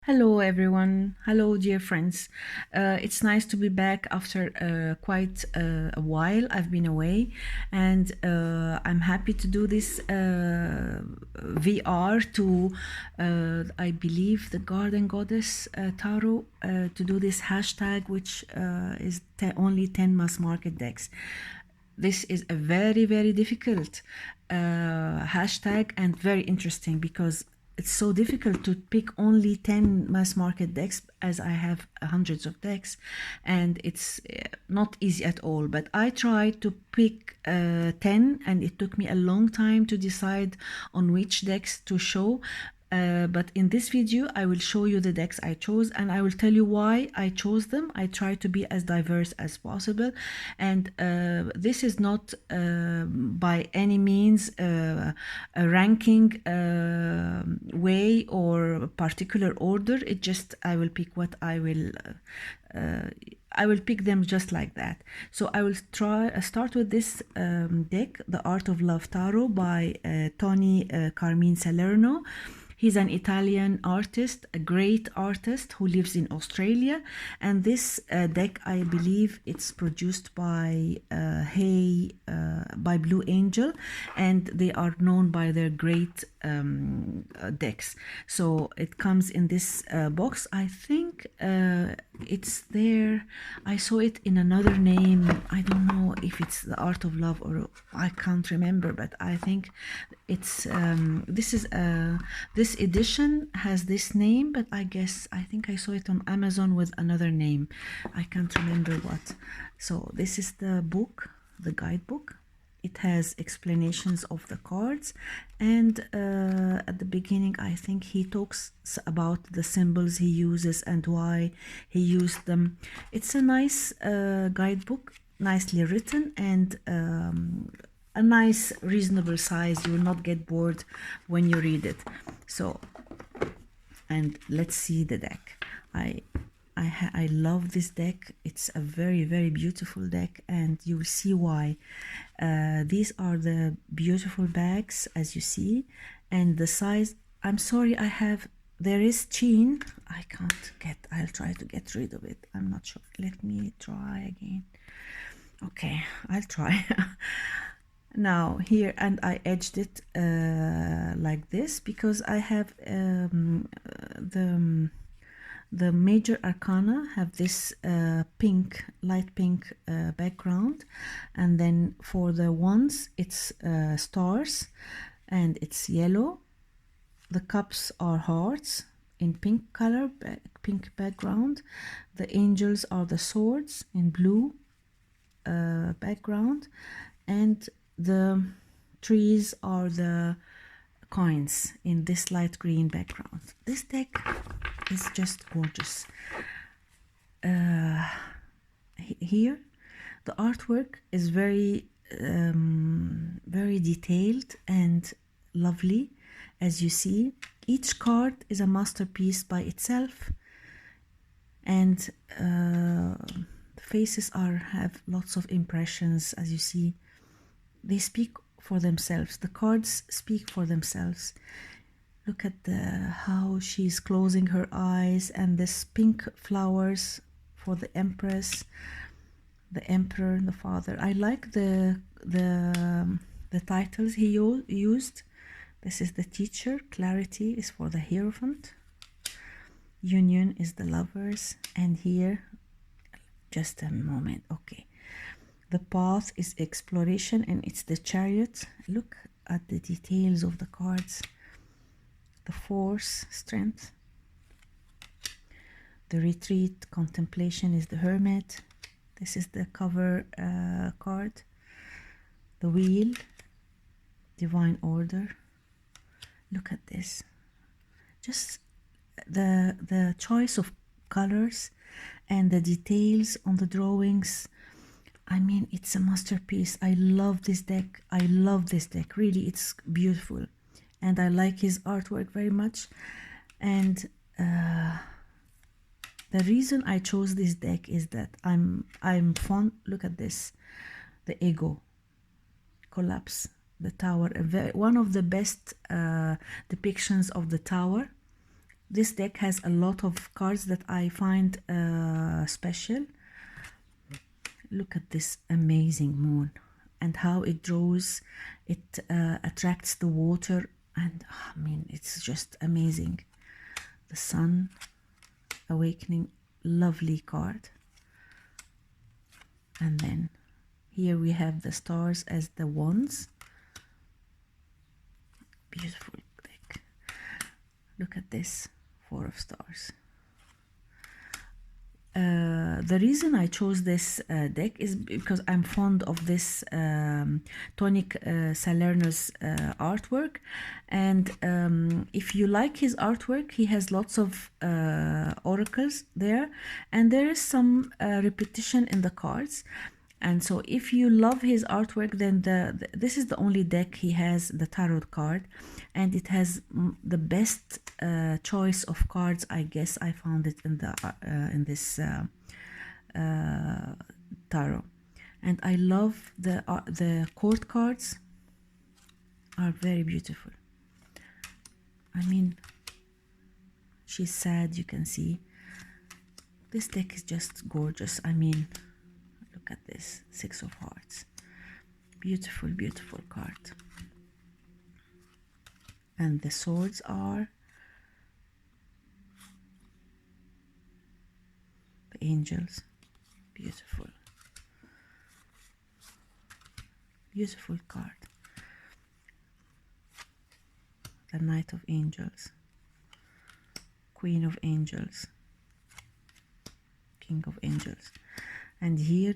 Hello, everyone. Hello, dear friends. It's nice to be back after quite a while. I've been away, and I'm happy to do this VR to, I believe, the Garden Goddess Tarot, to do this hashtag, which is only 10 mass market decks. This is a very, very difficult hashtag and very interesting because it's so difficult to pick only 10 mass market decks as I have hundreds of decks, and it's not easy at all. But I tried to pick 10, and it took me a long time to decide on which decks to show. But in this video, I will show you the decks I chose, and I will tell you why I chose them. I try to be as diverse as possible, and this is not by any means a ranking way or a particular order. It just, I will pick what I will pick them just like that. So I will start with this deck, The Art of Love Tarot by Tony Carmine Salerno. He's an Italian artist, a great artist who lives in Australia. And this deck, I believe it's produced by by Blue Angel, and they are known by their great decks. So it comes in this box. I think it's there. I saw it in another name. I don't know if it's The Art of Love or I can't remember, but I think it's this edition has this name, but I think I saw it on Amazon with another name. I can't remember what. So this is the book, the guidebook. It has explanations of the cards, and at the beginning I think he talks about the symbols he uses and why he used them. It's a nice guidebook, nicely written, and a nice reasonable size. You will not get bored when you read it. So, and let's see the deck. I love this deck. It's a very, very beautiful deck, and you will see why. These are the beautiful bags, as you see, and the size. I'm sorry, there is sheen. I can't get, I'll try to get rid of it. I'm not sure. Let me try again. Okay, I'll try. Now here, and I edged it like this because I have the major arcana have this pink, light pink background, and then for the wands it's stars and it's yellow. The cups are hearts in pink color, pink background. The angels are the swords in blue background, and the trees are the coins in this light green background. This deck is just gorgeous. Here the artwork is very very detailed and lovely. As you see, each card is a masterpiece by itself, and the faces have lots of impressions. As you see, they speak for themselves. The cards speak for themselves. Look at how she's closing her eyes, and this pink flowers for the Empress, the Emperor, and the Father. I like the titles he used. This is the Teacher. Clarity is for the Hierophant. Union is the Lovers. And here, just a moment. Okay. The Path is Exploration, and it's the Chariot. Look at the details of the cards. The Force, Strength. The Retreat, Contemplation is the Hermit. This is the cover card. The Wheel, Divine Order. Look at this. Just the choice of colors and the details on the drawings. I mean, it's a masterpiece. I love this deck. I love this deck. Really, it's beautiful. And I like his artwork very much. And the reason I chose this deck is that I'm fond. Look at this. The ego collapse. The tower. One of the best depictions of the tower. This deck has a lot of cards that I find special. Look at this amazing moon and how it draws, it attracts the water, and I mean, it's just amazing. The sun, awakening, lovely card. And then here we have the stars as the wands. Beautiful deck. Look at this, 4 of stars. The reason I chose this deck is because I'm fond of this Tonic Salerno's artwork, and if you like his artwork, he has lots of oracles there, and there is some repetition in the cards. And so if you love his artwork, then this is the only deck he has, the tarot card, and it has the best choice of cards. I guess I found it in the in this tarot, and I love the court cards are very beautiful. I mean, she's sad, you can see. This deck is just gorgeous. I mean, look at this, 6 of hearts. Beautiful, beautiful card. And the swords are the angels. Beautiful. Beautiful card. The Knight of Angels. Queen of Angels. King of Angels. And here,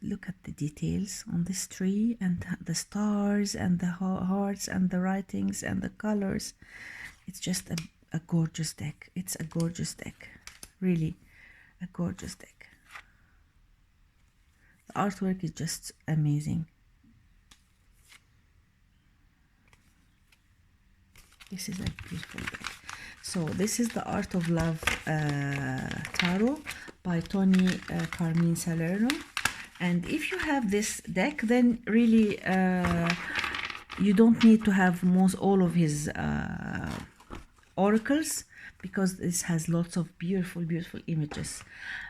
look at the details on this tree, and the stars and the hearts and the writings and the colors. It's just a gorgeous deck. It's a gorgeous deck. Really, a gorgeous deck. The artwork is just amazing. This is a beautiful deck. So this is the Art of Love Tarot by Tony Carmine Salerno. And if you have this deck, then really you don't need to have all of his oracles, because this has lots of beautiful, beautiful images.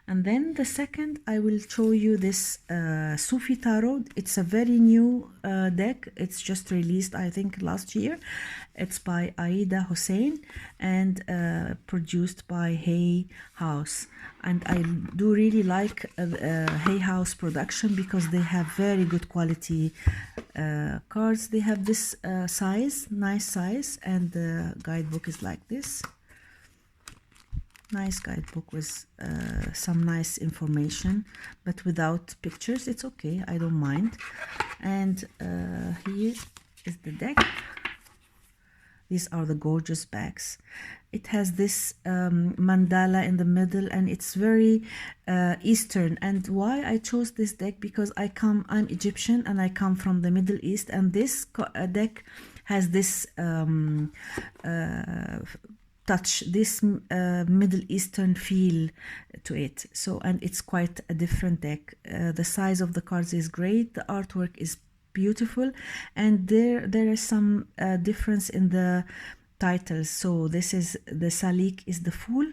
And then the second, I will show you this Sufi Tarot. It's a very new deck. It's just released, I think, last year. It's by Aida Hussein and produced by Hay House. And I do really like Hay House production, because they have very good quality cards. They have this size, nice size, and the guidebook is like this. Nice guidebook with some nice information, but without pictures. It's okay, I don't mind. And here is the deck. These are the gorgeous bags. It has this mandala in the middle, and it's very Eastern. And why I chose this deck, because I'm Egyptian and I come from the Middle East, and this deck has this touch, this Middle Eastern feel to it. So, and it's quite a different deck. The size of the cards is great. The artwork is beautiful, and there is some difference in the titles. So this is the Salik is the Fool,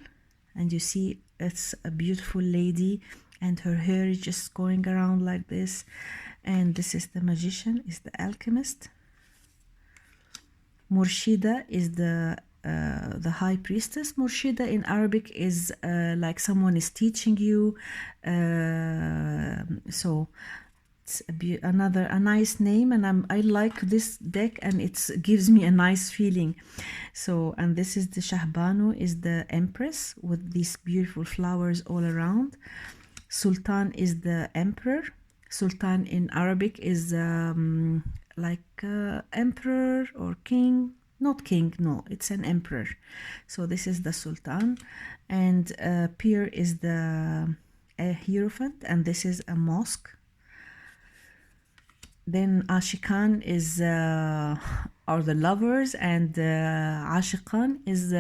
and you see it's a beautiful lady, and her hair is just going around like this. And this is the Magician, is the Alchemist. Murshida is the High Priestess. Murshida in Arabic is like someone is teaching you. So it's a nice name, and I like this deck, and it gives me a nice feeling. So, and this is the Shahbanu, is the Empress with these beautiful flowers all around. Sultan is the Emperor. Sultan in Arabic is like emperor or king. Not king, no, it's an emperor. So this is the Sultan, and Pir is the Hierophant, and this is a mosque. Then Ashikan are the lovers, and Ashiqan is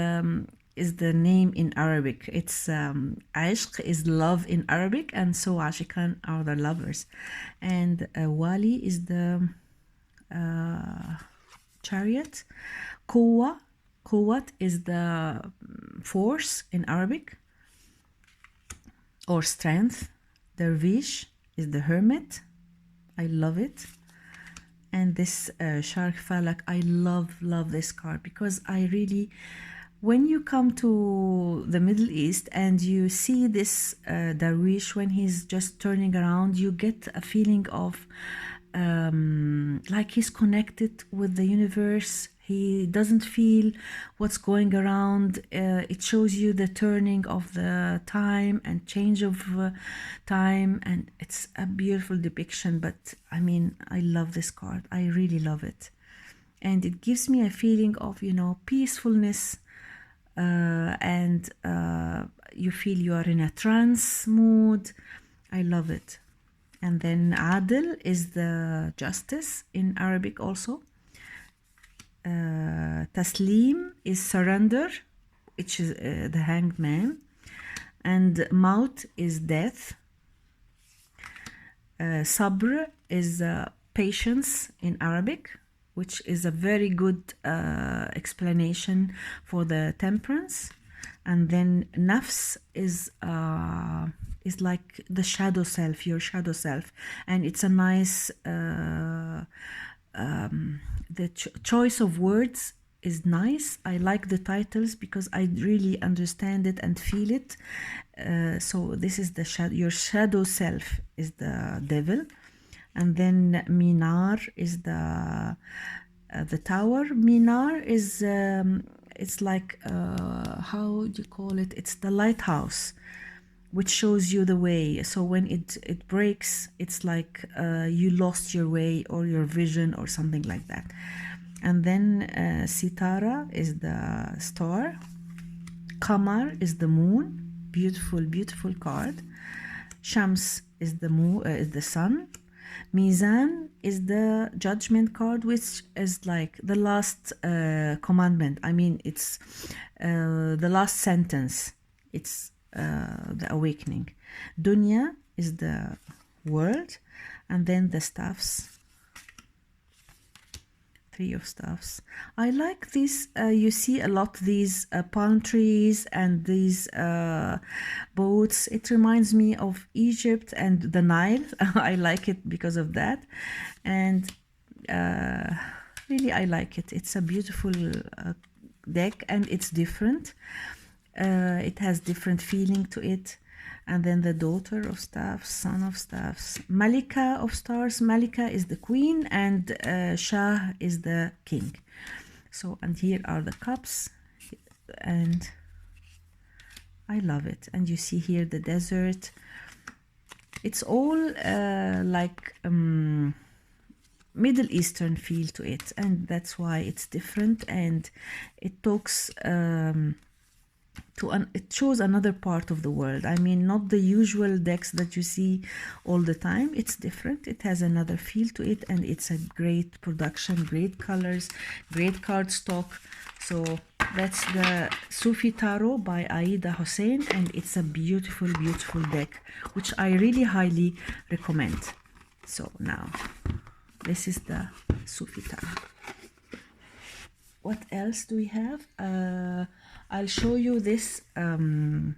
the name in Arabic. It's Ishq is love in Arabic, and so Ashikan are the lovers. And Wali is the Chariot. Quwa Quwwat is the force in Arabic or strength. Dervish is the hermit. I love it. And this Shark Falak, I love this card because I really, when you come to the Middle East and you see this Darwish when he's just turning around, you get a feeling of like he's connected with the universe. He doesn't feel what's going around. It shows you the turning of the time and change of time, and it's a beautiful depiction. But I mean, I love this card. I really love it. And it gives me a feeling of, you know, peacefulness, and you feel you are in a trance mood. I love it. And then Adil is the justice in Arabic also. Taslim is surrender, which is the hanged man. And Maut is death. Sabr is patience in Arabic, which is a very good explanation for the temperance. And then Nafs is like the shadow self, your shadow self. And it's a nice, the choice of words is nice. I like the titles because I really understand it and feel it. So this is the your shadow self is the devil. And then Minar is the tower. Minar is it's like how do you call it? It's the lighthouse, which shows you the way. So when it breaks, it's like you lost your way or your vision or something like that. And then Sitara is the star. Qamar is the moon. Beautiful, beautiful card. Shams is the moon, is the sun. Mizan is the judgment card, which is like the last commandment. I mean, it's the last sentence. It's the awakening. Dunya is the world. And then the staffs. Three of staffs. I like this. You see a lot these palm trees and these boats. It reminds me of Egypt and the Nile. I like it because of that. And really, I like it. It's a beautiful deck and it's different. It has different feeling to it. And then the daughter of staffs, son of staffs, Malika of stars. Malika is the queen and Shah is the king. So, and here are the cups, and I love it. And you see here the desert. It's all like Middle Eastern feel to it, and that's why it's different. And it talks it shows another part of the world. I mean, not the usual decks that you see all the time. It's different. It has another feel to it, and it's a great production, great colors, great card stock. So that's the Sufi Tarot by Aida Hussein, and it's a beautiful, beautiful deck, which I really highly recommend. So now, this is the Sufi Tarot. What else do we have? I'll show you this. You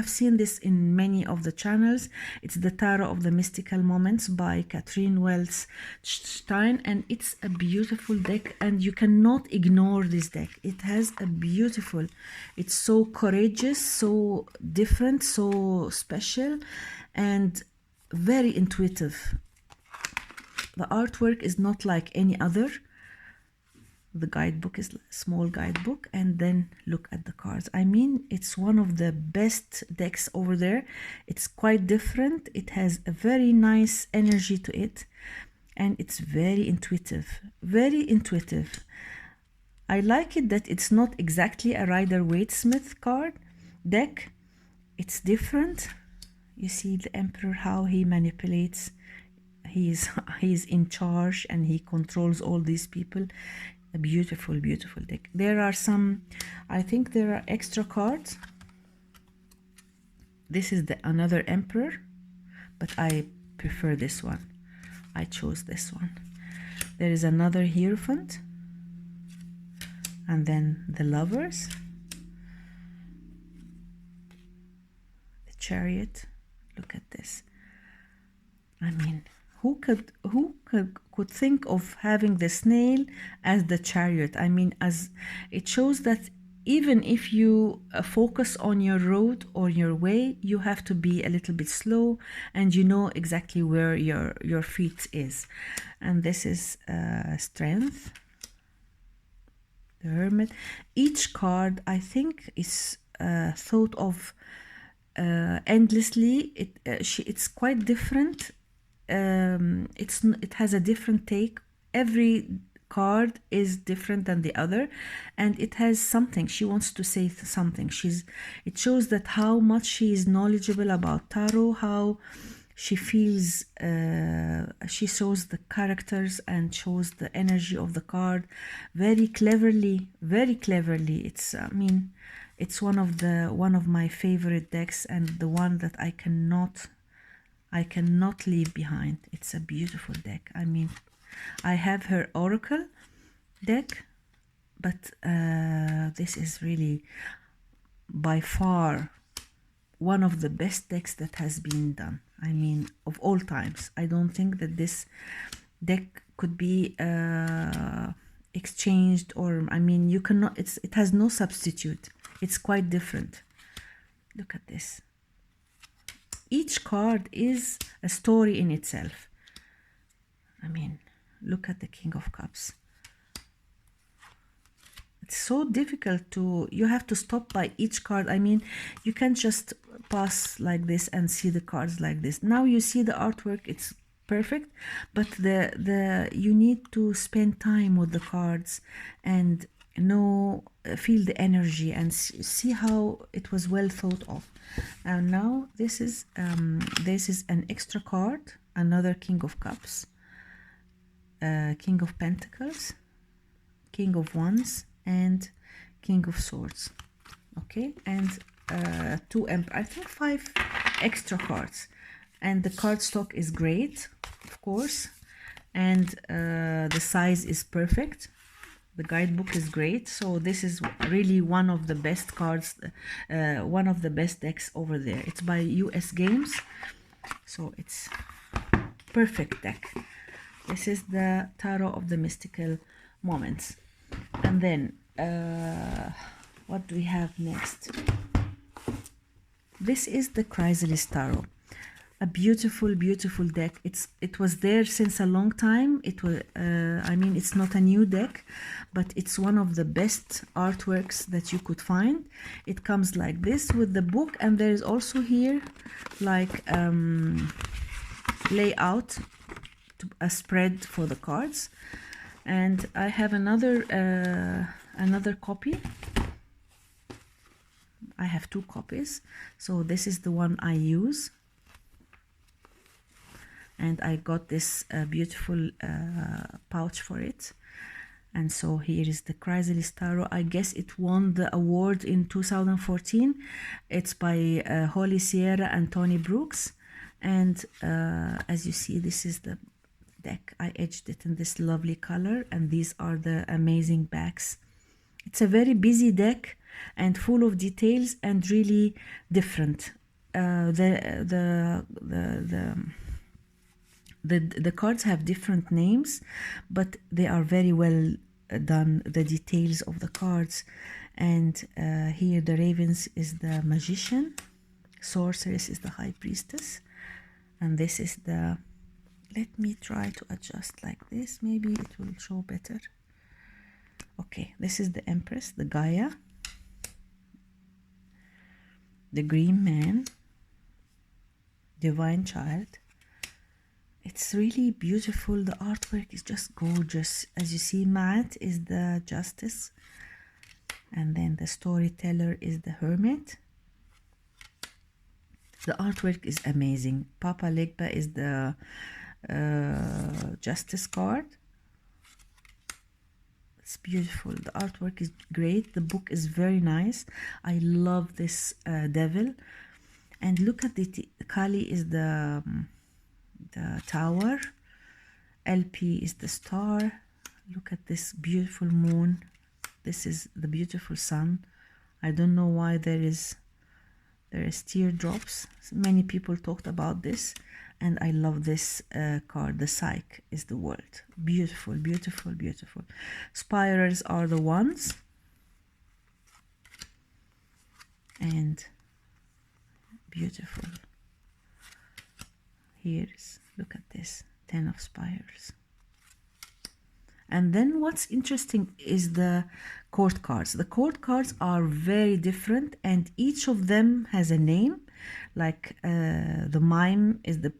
have seen this in many of the channels. It's the Tarot of the Mystical Moments by Catherine Wells Stein, and it's a beautiful deck, and you cannot ignore this deck. It has a beautiful, it's so courageous, so different, so special, and very intuitive. The artwork is not like any other. The guidebook is a small guidebook, and then look at the cards. I mean, it's one of the best decks over there. It's quite different. It has a very nice energy to it, and it's very intuitive, very intuitive. I like it that it's not exactly a Rider-Waite-Smith card deck. It's different. You see the Emperor, how he manipulates. He's in charge and he controls all these people. A beautiful, beautiful deck. There are some, I think there are extra cards. This is another Emperor, but I prefer this one. I chose this one. There is another Hierophant, and then the Lovers, the Chariot. Look at this. I mean, who could think of having the snail as the Chariot? I mean, as it shows that even if you focus on your road or your way, you have to be a little bit slow, and you know exactly where your feet is. And this is Strength, the Hermit. Each card, I think, is thought of endlessly. It's quite different. It has a different take. Every card is different than the other, and it has something. She wants to say something. It shows that how much she is knowledgeable about tarot, how she feels. She shows the characters and shows the energy of the card very cleverly, very cleverly. It's, I mean, it's one of my favorite decks, and the one that I cannot leave behind. It's a beautiful deck. I mean, I have her Oracle deck, but this is really by far one of the best decks that has been done. I mean, of all times. I don't think that this deck could be exchanged, or, I mean, you cannot, it has no substitute. It's quite different. Look at this. Each card is a story in itself. I mean, look at the King of Cups. It's so difficult you have to stop by each card. I mean, you can't just pass like this and see the cards like this. Now you see the artwork, it's perfect, but you need to spend time with the cards and feel the energy and see how it was well thought of. And now this is an extra card, another King of Cups, King of Pentacles, King of Wands, and King of Swords. Okay, and two Emperor. I think 5 extra cards, and the card stock is great, of course, and the size is perfect. The guidebook is great. So this is really one of the best cards, one of the best decks over there. It's by US Games, so it's perfect deck. This is the Tarot of the Mystical Moments. And then what do we have next? This is the Chrysalis Taro. A beautiful, beautiful deck. It was there since a long time. It was, I mean, it's not a new deck, but it's one of the best artworks that you could find. It comes like this with the book, and there is also here like layout, a spread for the cards. And I have another copy. I have 2 copies, so this is the one I use. And I got this beautiful pouch for it. And so here is the Chrysalis Taro. I guess it won the award in 2014. It's by Holly Sierra and Tony Brooks. And as you see, this is the deck. I edged it in this lovely color, and these are the amazing backs. It's a very busy deck and full of details and really different. The cards have different names, but they are very well done, the details of the cards. And here the Ravens is the Magician, Sorceress is the High Priestess, and this is the, let me try to adjust like this, maybe it will show better. Okay, this is the Empress, the Gaia, the Green Man, Divine Child. It's really beautiful. The artwork is just gorgeous. As you see, Maat is the Justice, and then the Storyteller is the Hermit. The artwork is amazing. Papa Legba is the Justice card. It's beautiful. The artwork is great. The book is very nice. I love this devil. And look at the Kali is the Tower. LP is the Star. Look at this beautiful moon. This is the beautiful sun. I don't know why there is teardrops. Many people talked about this, and I love this card. The Psyche is the world. Beautiful, beautiful, beautiful. Spirals are the ones, and beautiful. Here's, look at this, 10 of Spirals. And then what's interesting is the court cards. The court cards are very different, and each of them has a name. Like the Mime is the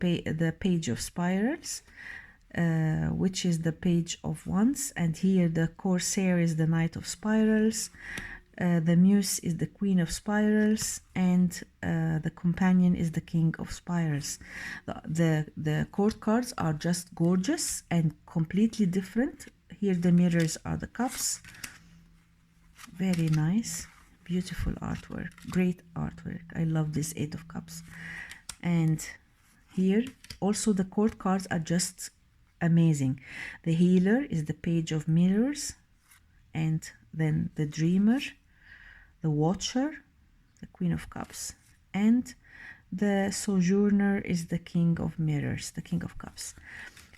Page of Spirals, which is the Page of Wands, and here the Corsair is the Knight of Spirals. The Muse is the Queen of Spirals, and the Companion is the King of Spirals. The court cards are just gorgeous and completely different. Here the mirrors are the cups. Very nice, beautiful artwork, great artwork. I love this 8 of Cups. And here also the court cards are just amazing. The Healer is the Page of Mirrors, and then the Dreamer, the Watcher, the Queen of Cups, and the Sojourner is the King of Mirrors, the King of Cups.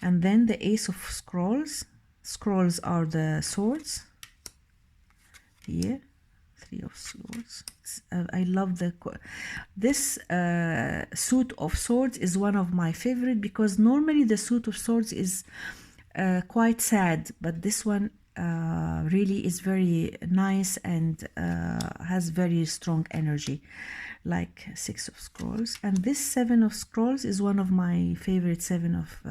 And then the Ace of Scrolls. Scrolls are the swords. Here, 3 of Swords. I love this suit of swords is one of my favorite, because normally the suit of swords is quite sad, but this one really is very nice and has very strong energy, like 6 of Scrolls. And this 7 of Scrolls is one of my favorite 7 of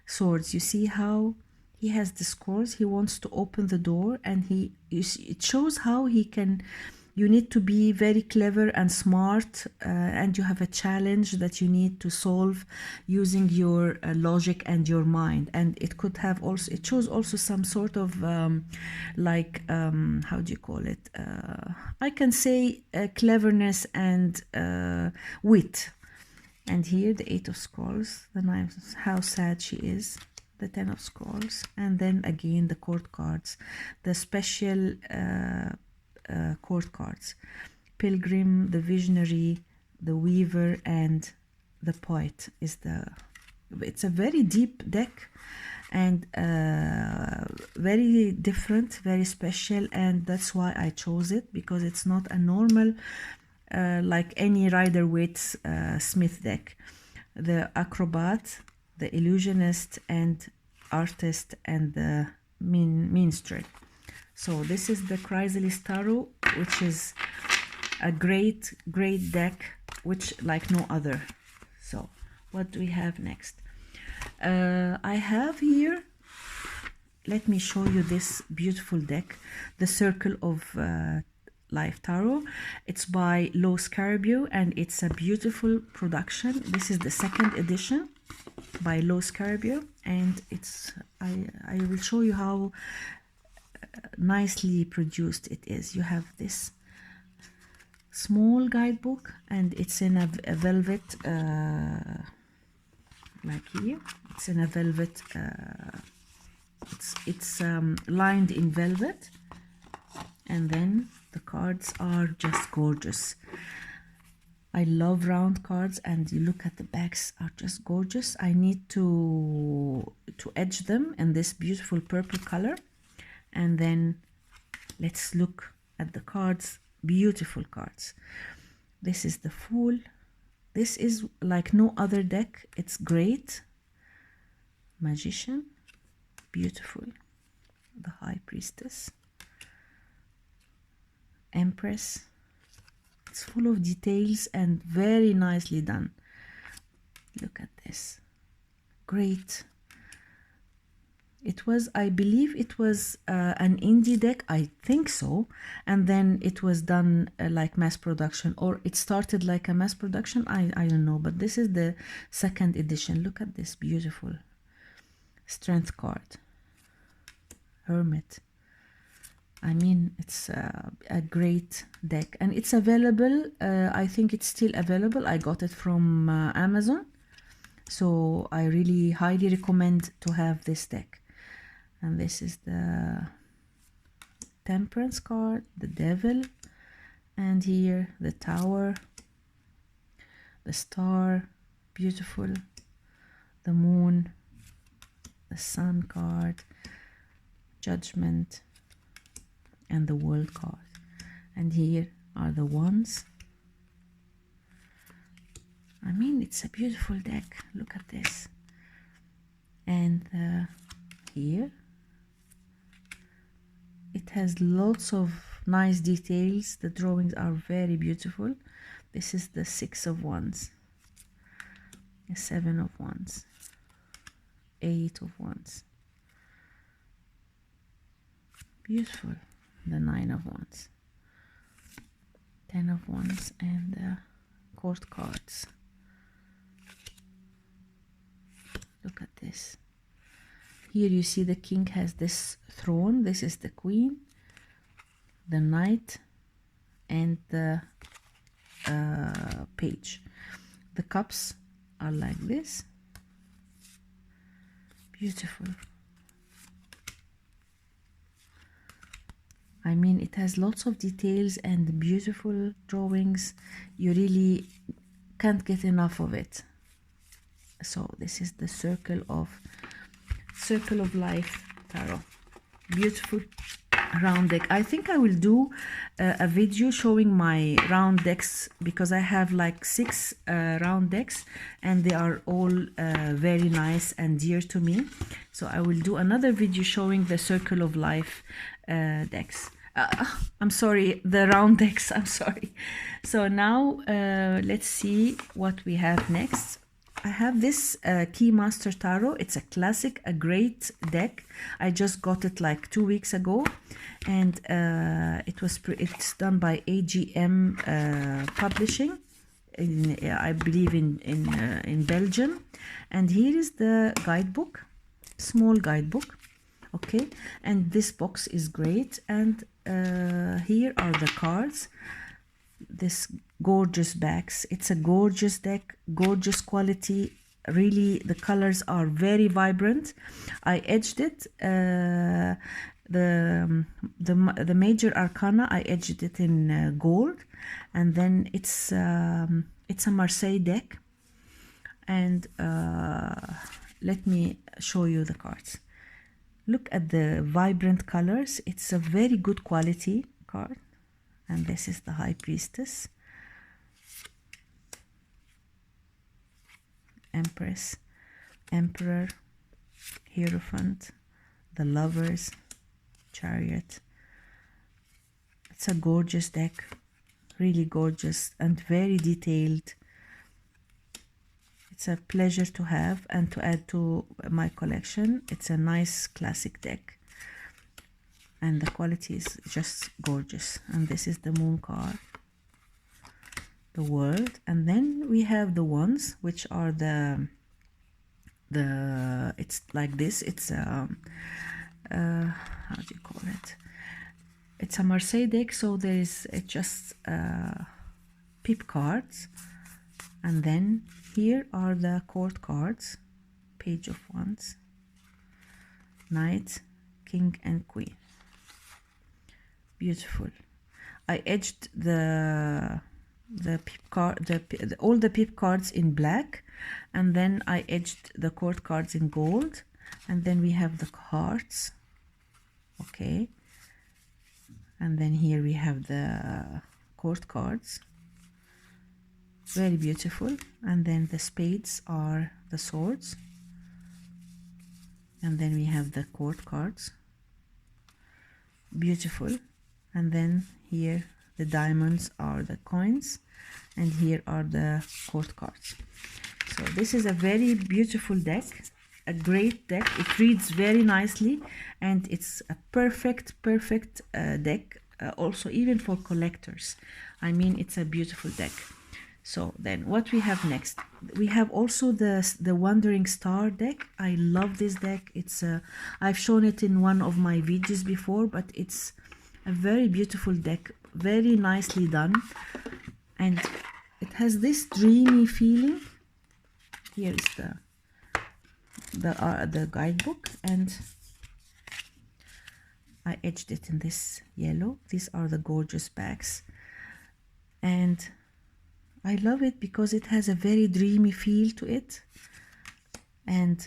swords. You see how he has the scrolls, he wants to open the door, and it shows how he can, you need to be very clever and smart, and you have a challenge that you need to solve using your logic and your mind. And it could have also, it shows also some sort of how do you call it, I can say cleverness and wit. And here the 8 of Scrolls, the knives, how sad she is. The 10 of Scrolls, and then again the court cards, the special court cards: Pilgrim, the Visionary, the Weaver, and the Poet. It's a very deep deck, and very different, very special, and that's why I chose it, because it's not a normal like any Rider-Waite Smith deck. The Acrobat, the Illusionist, and Artist, and the Minstrel. So this is the Chrysalis Taro, which is a great deck, which like no other. So what do we have next? I have here, let me show you this beautiful deck, the Circle of Life Tarot. It's by Los Caribou, and it's a beautiful production. This is the 2nd edition by Los Caribou, and it's I will show you how nicely produced it is. You have this small guidebook, and it's in a velvet, like here, it's in a velvet, it's lined in velvet, and then the cards are just gorgeous. I love round cards, and you look at the backs are just gorgeous. I need to edge them in this beautiful purple color, and then let's look at the cards. Beautiful cards. This is the Fool. This is like no other deck. It's great. Magician, beautiful. The High Priestess, Empress. It's full of details and very nicely done. Look at this. Great. It was, I believe it was an indie deck, I think so, and then it was done like mass production, or it started like a mass production, I don't know, but this is the 2nd edition. Look at this beautiful Strength card. Hermit. I mean, it's a great deck, and it's available. I think it's still available. I got it from Amazon, so I really highly recommend to have this deck. And this is the Temperance card, the Devil, and here the Tower, the Star, beautiful, the Moon, the Sun card, Judgment, and the World card. And here are the Wands. I mean, it's a beautiful deck. Look at this. And here it has lots of nice details. The drawings are very beautiful. This is the Six of Wands, the Seven of Wands, Eight of Wands, beautiful, the Nine of Wands, Ten of Wands, and the Court cards. Look at this. Here you see the king has this throne. This is the queen, the knight, and the page. The cups are like this. Beautiful. I mean, it has lots of details and beautiful drawings. You really can't get enough of it. So this is the Circle of Life Tarot. Beautiful round deck. I think I will do a video showing my round decks, because I have like 6 round decks, and they are all very nice and dear to me. So I will do another video showing the Circle of Life decks. I'm sorry, the round decks, I'm sorry. So now let's see what we have next. I have this Keymaster Tarot. It's a classic, a great deck. I just got it like 2 weeks ago, and it's done by AGM Publishing, I believe in Belgium. And here is the guidebook, small guidebook, okay. And this box is great, and here are the cards. This gorgeous backs. It's a gorgeous deck, gorgeous quality. Really, the colors are very vibrant. I edged it. The major arcana, I edged it in gold, and then it's a Marseille deck. And let me show you the cards. Look at the vibrant colors. It's a very good quality card. And this is the High Priestess, Empress, Emperor, Hierophant, the Lovers, Chariot. It's a gorgeous deck, really gorgeous and very detailed. It's a pleasure to have and to add to my collection. It's a nice classic deck, and the quality is just gorgeous. And this is the Moon card, the World. And then we have the Wands, which are it's like this. It's how do you call it? It's a Marseille deck, so there is just pip cards. And then here are the court cards, Page of Wands, Knight, King, and Queen. Beautiful. I edged all the pip cards in black, and then I edged the court cards in gold, and then we have the hearts, okay, and then here we have the court cards, very beautiful. And then the spades are the swords, and then we have the court cards, beautiful. And then here the diamonds are the coins, and here are the court cards. So this is a very beautiful deck, a great deck. It reads very nicely, and it's a perfect deck, also even for collectors. I mean, it's a beautiful deck. So then what we have next, we have also the Wandering Star deck. I love this deck. It's I've shown it in one of my videos before, but it's a very beautiful deck, very nicely done, and it has this dreamy feeling. Here is the guidebook, and I edged it in this yellow. These are the gorgeous backs, and I love it because it has a very dreamy feel to it, and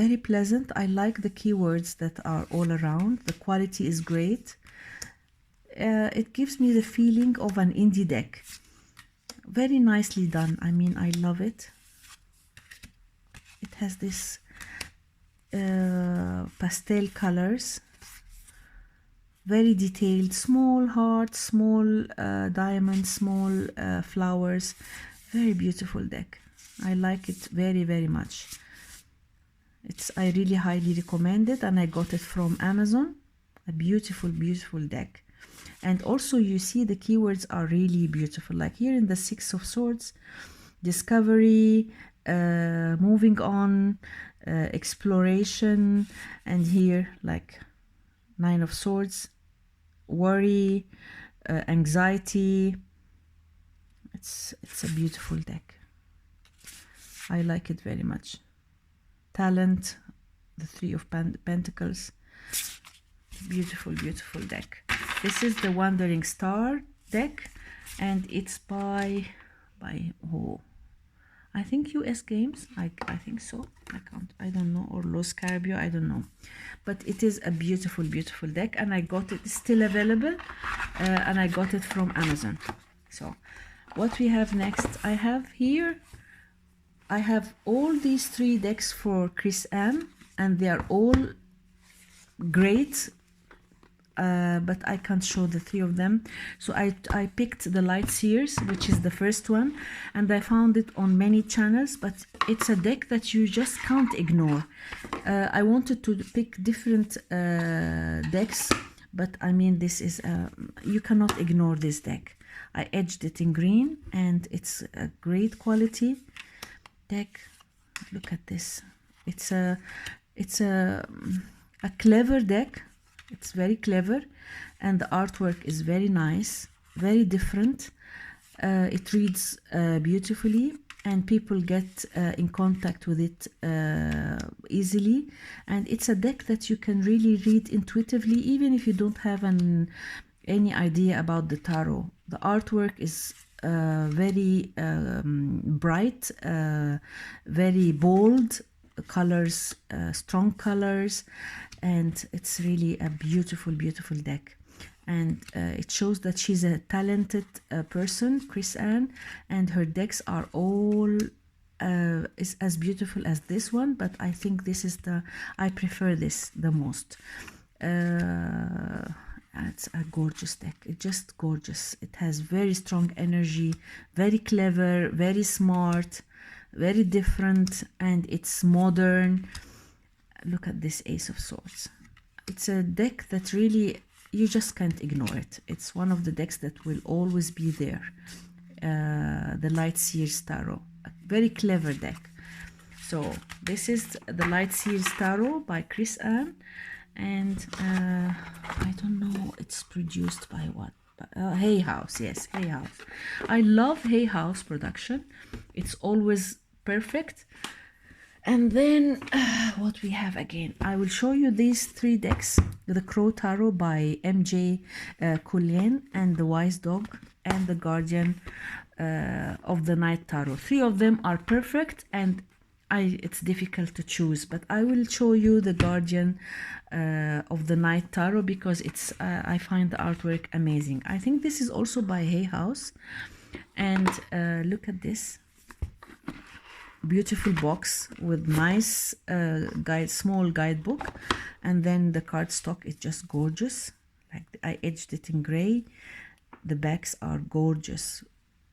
very pleasant. I like the keywords that are all around. The quality is great. It gives me the feeling of an indie deck. Very nicely done. I mean, I love it. It has this pastel colors, very detailed, small hearts, small diamonds, small flowers. Very beautiful deck. I like it very, very much. I really highly recommend it, and I got it from Amazon. A beautiful, beautiful deck. And also you see the keywords are really beautiful. Like here in the Six of Swords, discovery, moving on, exploration, and here like Nine of Swords, worry, anxiety. It's a beautiful deck. I like it very much. Talent, the Three of Pentacles. Beautiful, beautiful deck. This is the Wandering Star deck, and it's by oh, I think US Games. I think so. I don't know, or Los Caribbean, I don't know. But it is a beautiful, beautiful deck, and I got it. It's still available, and I got it from Amazon. So what we have next, I have all these 3 decks for Chris Anne, and they are all great, but I can't show the 3 of them. So I picked the Light Seers, which is the first one, and I found it on many channels, but it's a deck that you just can't ignore. I wanted to pick different decks, but I mean, this is you cannot ignore this deck. I edged it in green, and it's a great quality deck. Look at this. It's a clever deck. It's very clever, and the artwork is very nice, very different. It reads beautifully, and people get in contact with it easily. And it's a deck that you can really read intuitively, even if you don't have any idea about the tarot. The artwork is very bright, very bold colors, strong colors, and it's really a beautiful, beautiful deck. And it shows that she's a talented person, Chris Anne, and her decks are all is as beautiful as this one, but I think this is I prefer this the most. It's a gorgeous deck. It's just gorgeous. It has very strong energy, very clever, very smart, very different, and it's modern. Look at this Ace of Swords. It's a deck that really, you just can't ignore it. It's one of the decks that will always be there. The Light Seers Tarot. A very clever deck. So this is the Light Seers Tarot by Chris Anne. And I don't know, it's produced by what? Hay House. Yes, Hay House. I love Hay House production. It's always perfect. And then what we have again, I will show you these 3 decks: the Crow Tarot by MJ Cullen, and the Wise Dog, and the Guardian of the Night Tarot. 3 of them are perfect, and it's difficult to choose, but I will show you the Guardian of the Night Tarot because it's I find the artwork amazing. I think this is also by Hay House. And look at this beautiful box with nice small guidebook, and then the cardstock is just gorgeous. Like, I edged it in gray. The backs are gorgeous,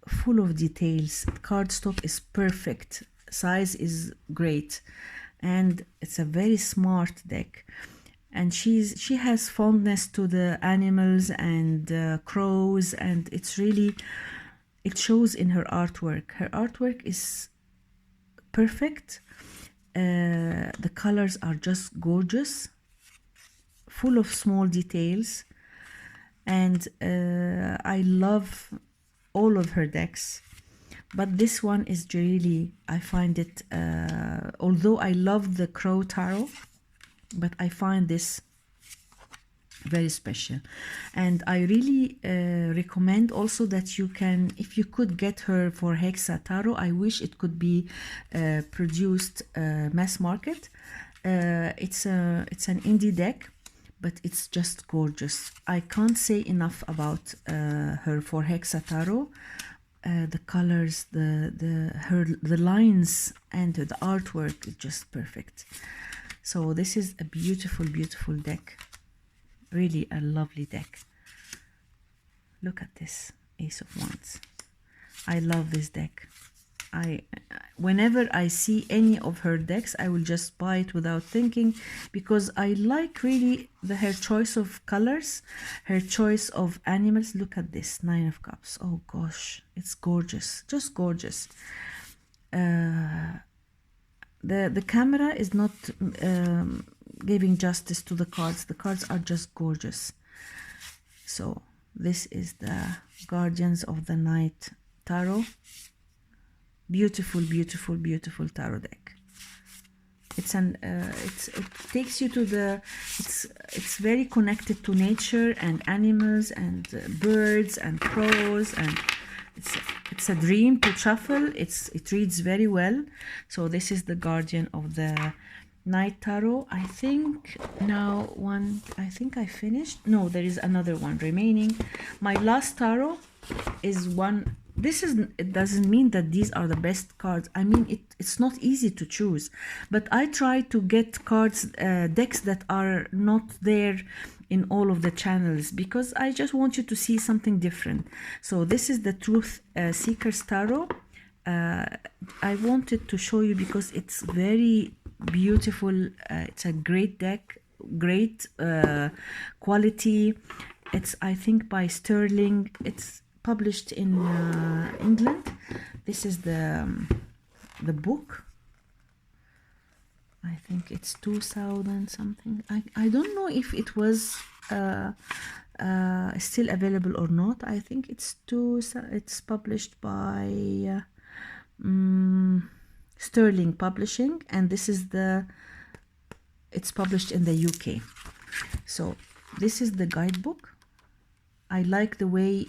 full of details. Cardstock is perfect, size is great, and it's a very smart deck. And she has fondness to the animals and crows, and it's really, it shows in her artwork. Her artwork is perfect. The colors are just gorgeous, full of small details, and I love all of her decks. But this one is really, I find it, although I love the Crow Tarot, but I find this Very special. And I really recommend also that you can, if you could get her for Hexa Tarot, I wish it could be produced mass market. It's an indie deck, but it's just gorgeous. I can't say enough about her for Hexa Tarot. The colors, the lines, and the artwork is just perfect. So this is a beautiful, beautiful deck. Really a lovely deck. Look at this Ace of Wands. I love this deck. Whenever I see any of her decks, I will just buy it without thinking, because I like really her choice of colors, her choice of animals. Look at this Nine of Cups. Oh gosh, it's gorgeous, just gorgeous. The camera is not giving justice to the cards. The cards are just gorgeous. So this is the Guardians of the Night Tarot. Beautiful, beautiful, beautiful tarot deck. It's it takes you to the, it's very connected to nature and animals and birds and crows, and it's a dream to shuffle. It reads very well. So this is the Guardian of the Night Tarot. I think now I think I finished. No, there is another one remaining. My last tarot is one. It doesn't mean that these are the best cards. I mean, it's not easy to choose, but I try to get cards, decks that are not there in all of the channels, because I just want you to see something different. So this is the Truth Seekers Tarot. I wanted to show you because it's very beautiful. It's a great deck, great quality. It's, I think, by Sterling. It's published in England. This is the book. I think it's 2000 something. I don't know if it was still available or not. I think it's published by Sterling Publishing, and this is it's published in the UK. So this is the guidebook. I like the way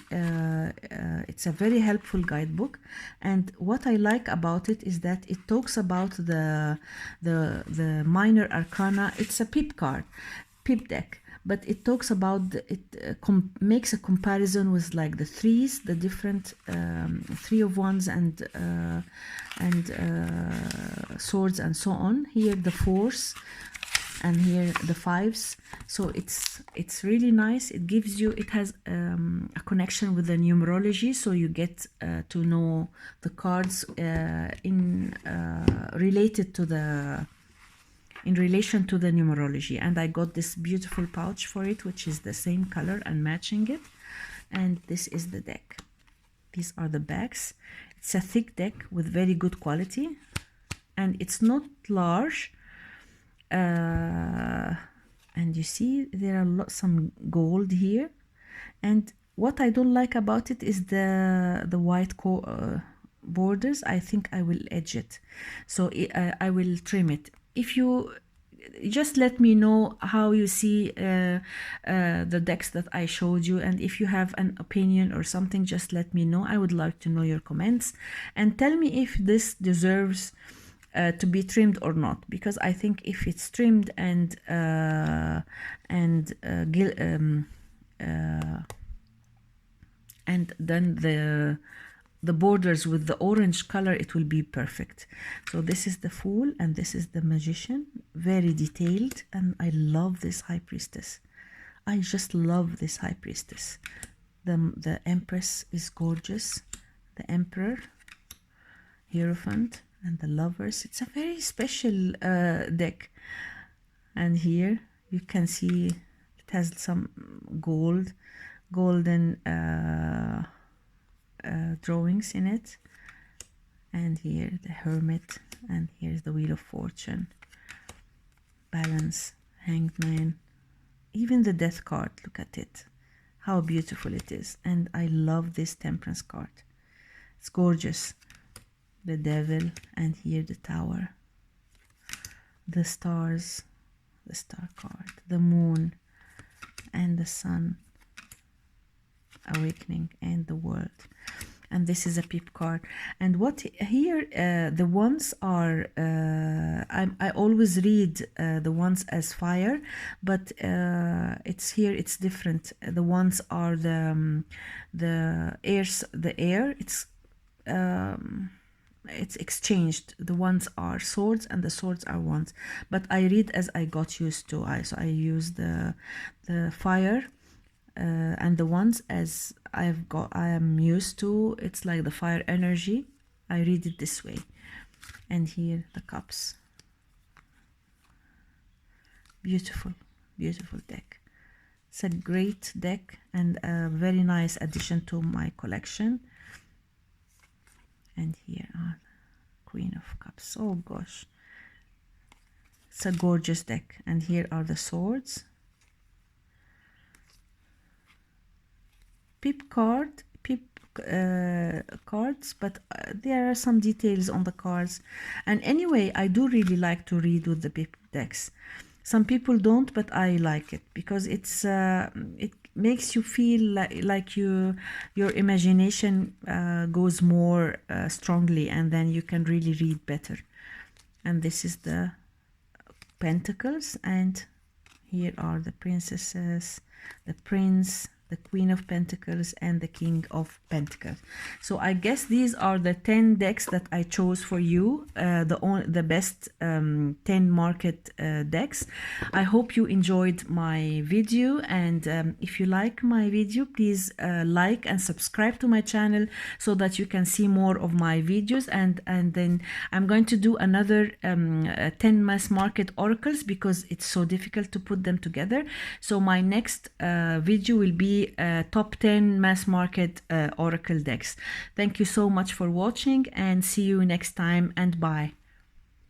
it's a very helpful guidebook, and what I like about it is that it talks about the minor arcana. It's a pip deck, but it talks about makes a comparison with like the threes, the different Three of Wands and swords and so on. Here the fours, and here the fives. So it's really nice. It gives you, it has a connection with the numerology, so you get to know the cards in relation to the numerology. And I got this beautiful pouch for it, which is the same color and matching it. And this is the deck. These are the backs. It's a thick deck with very good quality, and it's not large. And you see there are some gold here, and what I don't like about it is the white borders. I think I will edge it, so I will trim it. If you just let me know how you see the decks that I showed you, and if you have an opinion or something, just let me know. I would like to know your comments, and tell me if this deserves to be trimmed or not, because I think if it's trimmed and then the borders with the orange color, it will be perfect. So this is the Fool, and this is the Magician, very detailed, and I love this High Priestess. I just love this High Priestess. The Empress is gorgeous, the Emperor, Hierophant, and the Lovers. It's a very special deck. And here you can see it has some golden drawings in it. And here the Hermit, and here's the Wheel of Fortune, Balance, Hanged Man, even the Death card. Look at it, how beautiful it is. And I love this Temperance card, it's gorgeous. The Devil, and here the Tower, the Stars, the Star card, the Moon, and the sun, awakening, and the world. And this is a peep card. And what here, the ones are, I always read the ones as fire, but it's here, it's different. The ones are the air, it's exchanged. The ones are swords and the swords are wands, but I read as I got used to. So I use the fire and the ones as I am used to. It's like the fire energy. I read it this way. And here the cups. Beautiful, beautiful deck. It's a great deck and a very nice addition to my collection. And here are Queen of Cups. Oh gosh, it's a gorgeous deck. And here are the swords. Peep cards, but there are some details on the cards. And anyway, I do really like to read with the peep decks. Some people don't, but I like it because it's it makes you feel like your imagination goes more strongly, and then you can really read better. And this is the Pentacles, and here are the princesses, the prince, the Queen of Pentacles, and the King of Pentacles. So I guess these are the 10 decks that I chose for you, the best 10 market decks. I hope you enjoyed my video, and if you like my video, please like and subscribe to my channel so that you can see more of my videos. And then I'm going to do another 10 mass market oracles because it's so difficult to put them together. So my next video will be top 10 mass market oracle decks. Thank you so much for watching, and see you next time, and bye.